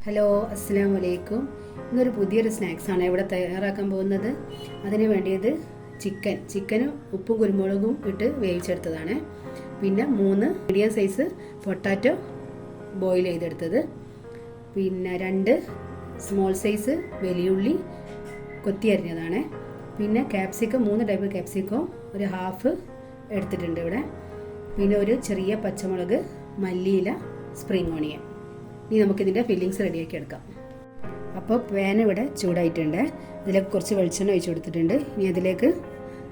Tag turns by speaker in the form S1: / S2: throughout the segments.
S1: Hello, അസ്സലാമു അലൈക്കും. ഇന്നൊരു പുതിയൊരു സ്നാക്സാണ് ഇവിടെ തയ്യാറാക്കാൻ പോകുന്നത്. അതിന് വേണ്ടിയത് ചിക്കനും ഉപ്പും കുരുമുളകും ഇട്ട് വേവിച്ചെടുത്തതാണ്. പിന്നെ 3 മീഡിയം സൈസ് പൊട്ടാറ്റോ ബോയിൽ ചെയ്തെടുത്തത്. പിന്നെ 2 സ്മോൾ സൈസ് വലിയുള്ളി കൊത്തി അരിഞ്ഞതാണ്. പിന്നെ ക്യാപ്സിക്കം 3 ടൈപ്പ് ക്യാപ്സിക്കം ഒരു ഹാഫ് എടുത്തിട്ടുണ്ട് ഇവിടെ. പിന്നെ ഒരു ചെറിയ പച്ചമുളക്, മല്ലിയില, സ്പ്രിംഗ് ഓണിയൻ. ഇനി നമുക്കിതിൻ്റെ ഫില്ലിങ്സ് റെഡിയാക്കി എടുക്കാം. അപ്പോൾ പാൻ ഇവിടെ ചൂടായിട്ടുണ്ട്. ഇതിലേക്ക് കുറച്ച് വെളിച്ചെണ്ണ ഒഴിച്ച് കൊടുത്തിട്ടുണ്ട്. ഇനി അതിലേക്ക്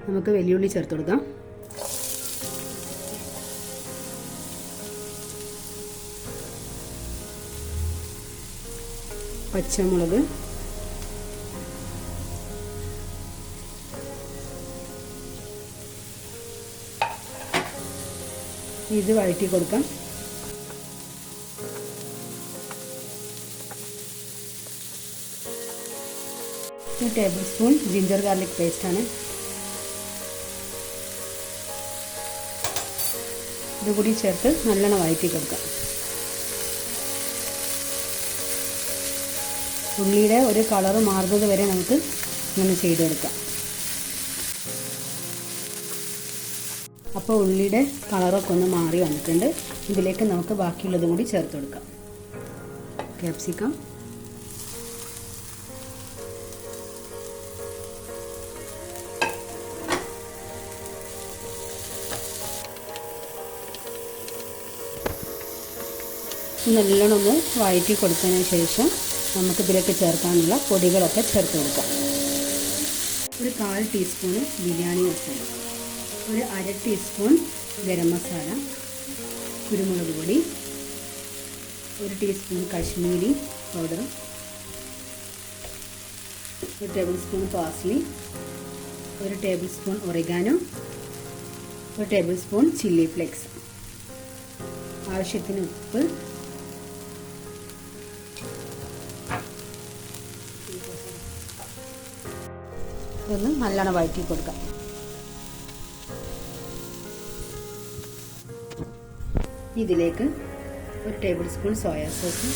S1: നമുക്ക് വലിയുള്ളി ചേർത്ത് കൊടുക്കാം. പച്ചമുളക്, ഇത് വഴറ്റി കൊടുക്കാം. ഒരു ടേബിൾ സ്പൂൺ ജിഞ്ചർ ഗാർലിക് പേസ്റ്റാണ്. ഇതുകൂടി ചേർത്ത് നല്ലോണം വഴറ്റി കൊടുക്കാം. ഉള്ളിയുടെ ഒരു കളറ് മാറുന്നത് വരെ നമുക്ക് ഇങ്ങനെ ചെയ്ത് കൊടുക്കാം. അപ്പോൾ ഉള്ളിയുടെ കളറൊക്കെ ഒന്ന് മാറി വന്നിട്ടുണ്ട്. ഇതിലേക്ക് നമുക്ക് ബാക്കിയുള്ളതും കൂടി ചേർത്ത് കൊടുക്കാം. ക്യാപ്സിക്കം, നല്ലോണം ഒന്ന് വഴറ്റി കൊടുത്തതിന് ശേഷം നമുക്ക് ഇതിലേക്ക് ചേർക്കാനുള്ള പൊടികളൊക്കെ ചേർത്ത് കൊടുക്കാം. ഒരു 1/4 ടീസ്പൂണ് ബിരിയാണി മസാല, ഒരു 1/2 ടീസ്പൂൺ ഗരം മസാല, കുരുമുളക് പൊടി, 1 teaspoon Kashmiri powder, 1 table spoon parsley, 1 table spoon oregano, 1 table spoon chilli flakes, ആവശ്യത്തിന് ഉപ്പ്, ഇതൊന്ന് നല്ലോണം വഴറ്റി കൊടുക്കാം. ഇതിലേക്ക് 1 table spoon soya sauce,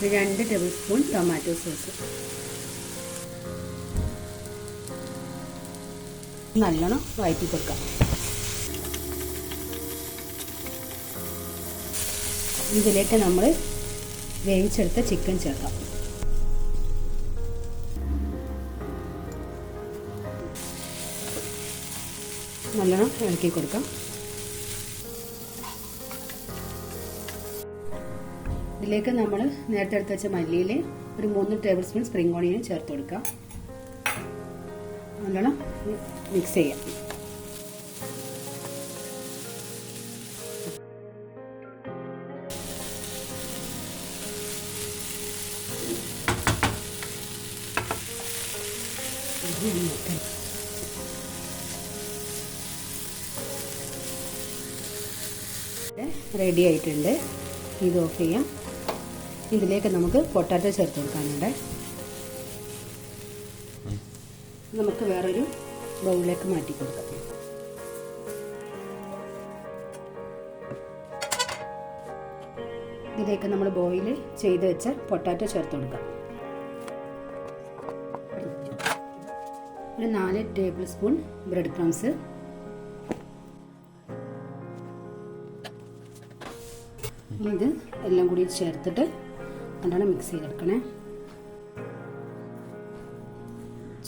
S1: 2 table spoon tomato sauce നല്ലോണം വഴറ്റി കൊടുക്കാം. ഇതിലേക്ക് നമ്മൾ വേവിച്ചെടുത്ത ചിക്കൻ ചേർക്കാം. നല്ലോണം ഇളക്കി കൊടുക്കാം. ഇതിലേക്ക് നമ്മൾ നേരത്തെ എടുത്ത് വെച്ച മല്ലിയിൽ ഒരു 3 ടേബിൾ സ്പൂൺ സ്പ്രിംഗ് ഓണിയൻ ചേർത്ത് കൊടുക്കാം. നല്ലോണം മിക്സ് ചെയ്യാം. റെഡി ആയിട്ടുണ്ട്. ഇത് ഓഫ് ചെയ്യാം. ഇതിലേക്ക് നമുക്ക് പൊട്ടാറ്റോ ചേർത്ത് കൊടുക്കാനുണ്ട്. നമുക്ക് വേറൊരു ബൗളിലേക്ക് മാറ്റി കൊടുക്കാം. ഇതിലേക്ക് നമ്മൾ ബോയിൽ ചെയ്ത് വെച്ച പൊട്ടാറ്റോ ചേർത്ത് കൊടുക്കാം. ഒരു 4 ടേബിൾ സ്പൂൺ ബ്രെഡ് ക്രംസ്, ഇത് എല്ലാം കൂടി ചേർത്തിട്ട് നല്ലോണം മിക്സ് ചെയ്തെടുക്കണേ.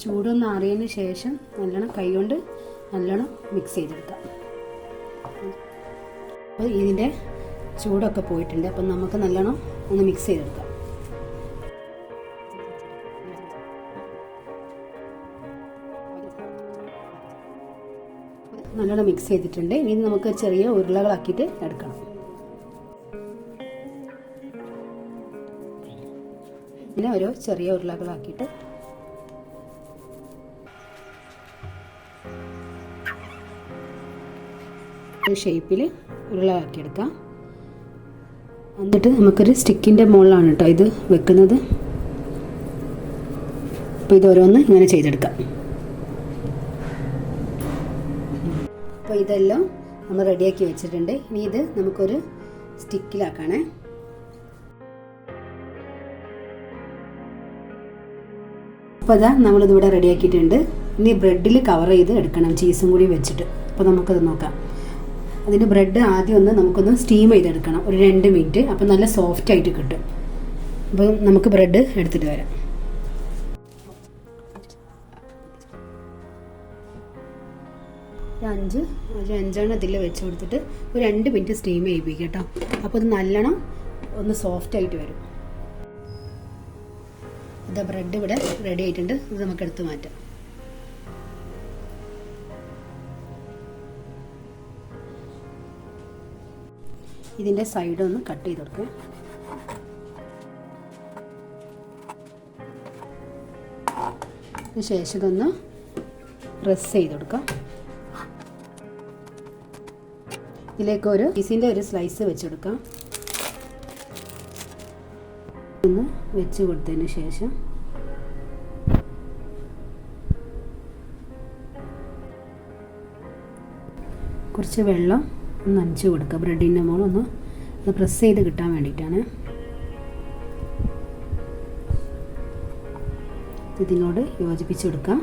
S1: ചൂടൊന്ന് ആറിയതിന് ശേഷം നല്ലോണം കൈകൊണ്ട് നല്ലോണം മിക്സ് ചെയ്തെടുക്കാം. അപ്പോൾ ഇതിൻ്റെ ചൂടൊക്കെ പോയിട്ടുണ്ട്. അപ്പം നമുക്ക് നല്ലോണം ഒന്ന് മിക്സ് ചെയ്തെടുക്കാം. നല്ലോണം മിക്സ് ചെയ്തിട്ടുണ്ട്. ഇനി നമുക്ക് ചെറിയ ഉരുളകളാക്കിയിട്ട് എടുക്കണം. ഇങ്ങനെ ഓരോ ചെറിയ ഉരുളകളാക്കിയിട്ട് ഷേപ്പിൽ ഉരുളയാക്കിയെടുക്കാം. എന്നിട്ട് നമുക്കൊരു സ്റ്റിക്കിൻ്റെ മുകളിലാണ് കേട്ടോ ഇത് വെക്കുന്നത്. അപ്പോൾ ഇത് ഓരോന്ന് ഇങ്ങനെ ചെയ്തെടുക്കാം. അപ്പോൾ ഇതെല്ലാം നമ്മൾ റെഡിയാക്കി വെച്ചിട്ടുണ്ട്. ഇനി ഇത് നമുക്കൊരു സ്റ്റിക്കിലാക്കണേ. അപ്പോൾ അതാ നമ്മളിതിവിടെ റെഡിയാക്കിയിട്ടുണ്ട്. ഇനി ബ്രെഡിൽ കവർ ചെയ്ത് എടുക്കണം, ചീസും കൂടി വെച്ചിട്ട്. അപ്പോൾ നമുക്കത് നോക്കാം. അതിന് ബ്രെഡ് ആദ്യം നമുക്കൊന്ന് സ്റ്റീം ചെയ്തെടുക്കണം, ഒരു 2 മിനിറ്റ്. അപ്പോൾ നല്ല സോഫ്റ്റ് ആയിട്ട് കിട്ടും. അപ്പോൾ നമുക്ക് ബ്രെഡ് എടുത്തിട്ട് വരാം. ഒരു അഞ്ചെണ്ണം ഇതിൽ വെച്ച് കൊടുത്തിട്ട് ഒരു 2 മിനിറ്റ് സ്റ്റീം ചെയ്യിപ്പിക്കുക കേട്ടോ. അപ്പോൾ ഇത് നല്ലോണം ഒന്ന് സോഫ്റ്റ് ആയിട്ട് വരും. ഇതാ ബ്രെഡ് ഇവിടെ റെഡി ആയിട്ടുണ്ട്. ഇത് നമുക്ക് എടുത്ത് മാറ്റാം. ഇതിൻ്റെ സൈഡ് ഒന്ന് കട്ട് ചെയ്ത് കൊടുക്കുക. ശേഷം ഇതൊന്ന് പ്രസ് ചെയ്ത് കൊടുക്കാം. ഇതിലേക്ക് ഒരു ചീസിൻ്റെ ഒരു സ്ലൈസ് വെച്ചെടുക്കാം. ഒന്ന് വെച്ച് കൊടുത്തതിന് ശേഷം കുറച്ച് വെള്ളം ഒന്ന് നനച്ച് കൊടുക്കുക. ബ്രെഡിൻ്റെ മുകളിൽ ഒന്ന് പ്രസ് ചെയ്ത് കിട്ടാൻ വേണ്ടിയിട്ടാണ്. ഇതിനോട് യോജിപ്പിച്ച് കൊടുക്കാം.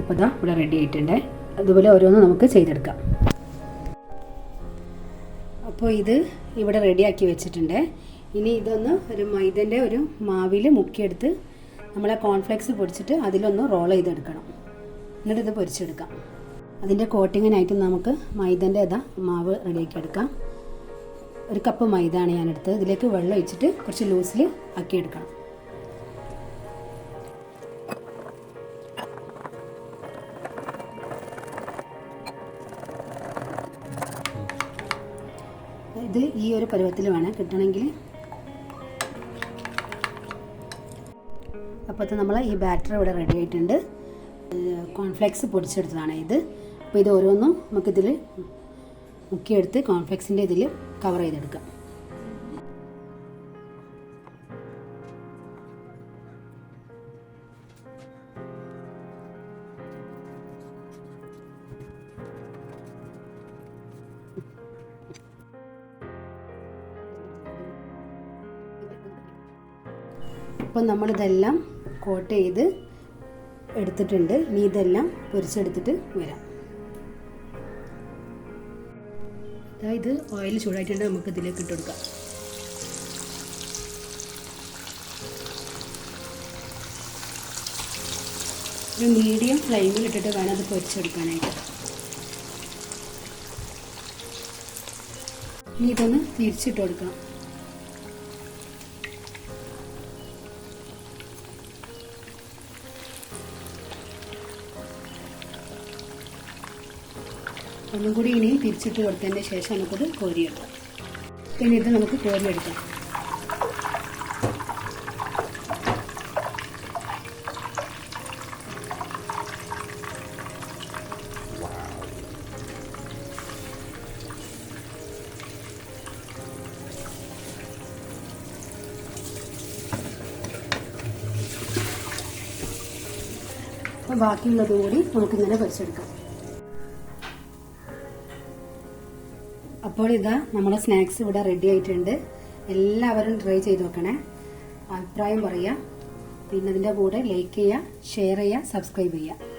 S1: ഇപ്പോൾ ഇതാ ഇവിടെ റെഡി ആയിട്ടുണ്ട്. അതുപോലെ ഓരോന്നും നമുക്ക് ചെയ്തെടുക്കാം. അപ്പോൾ ഇത് ഇവിടെ റെഡിയാക്കി വെച്ചിട്ടുണ്ട്. ഇനി ഇതൊന്ന് ഒരു മൈദൻ്റെ ഒരു മാവിൽ മുക്കിയെടുത്ത് നമ്മളെ കോൺഫ്ലെക്സ് പൊടിച്ചിട്ട് അതിലൊന്ന് റോൾ ചെയ്തെടുക്കണം. എന്നിട്ട് ഇത് പൊരിച്ചെടുക്കാം. അതിൻ്റെ കോട്ടിങ്ങിനായിട്ട് നമുക്ക് മൈദൻ്റെ മാവ് റെഡിയാക്കി എടുക്കാം. 1 കപ്പ് മൈദയാണ് ഞാനെടുത്തത്. ഇതിലേക്ക് വെള്ളം ഒഴിച്ചിട്ട് കുറച്ച് ലൂസിൽ ആക്കിയെടുക്കണം. ഇത് ഈ ഒരു പരുവത്തിൽ വേണം കിട്ടണമെങ്കിൽ. അപ്പോൾ നമ്മൾ ഈ ബാറ്റർ ഇവിടെ റെഡി ആയിട്ടുണ്ട്. കോൺഫ്ലെക്സ് പൊടിച്ചെടുത്തതാണ് ഇത്. അപ്പോൾ ഇത് ഓരോന്നും നമുക്കിതിൽ മുക്കിയെടുത്ത് കോൺഫ്ലെക്സിൻ്റെ ഇതിൽ കവർ ചെയ്തെടുക്കാം. അപ്പോൾ നമ്മളിതെല്ലാം കോട്ട് ചെയ്ത് എടുത്തിട്ടുണ്ട്. ഇനി ഇതെല്ലാം പൊരിച്ചെടുത്തിട്ട് വരാം. അതായത് ഓയിൽ ചൂടായിട്ടുണ്ട്. നമുക്ക് ഇതിലേക്ക് ഇട്ട് കൊടുക്കാം. ഒരു മീഡിയം ഫ്ലെയിമിൽ ഇട്ടിട്ട് വേണം അത് പൊരിച്ചെടുക്കാനായിട്ട്. ഇനി ഇതൊന്ന് തിരിച്ചിട്ട് കൊടുക്കാം. ഒന്നും കൂടി ഇനി തിരിച്ചിട്ട് കൊടുത്തതിന് ശേഷം നമുക്കത് കോരിയെടുക്കാം. പിന്നെ ഇത് നമുക്ക് കോരിയെടുക്കാം. അപ്പോൾ ബാക്കിയുള്ളത് കൂടി നമുക്കിങ്ങനെ പൊരിച്ചെടുക്കാം. അപ്പോൾ ഇതാ നമ്മുടെ സ്നാക്സ് ഇവിടെ റെഡി ആയിട്ടുണ്ട്. എല്ലാവരും ട്രൈ ചെയ്ത് നോക്കണേ. അഭിപ്രായം പറയുക. പിന്നെ അതിൻ്റെ കൂടെ ലൈക്ക് ചെയ്യുക, ഷെയർ ചെയ്യുക, സബ്സ്ക്രൈബ് ചെയ്യുക.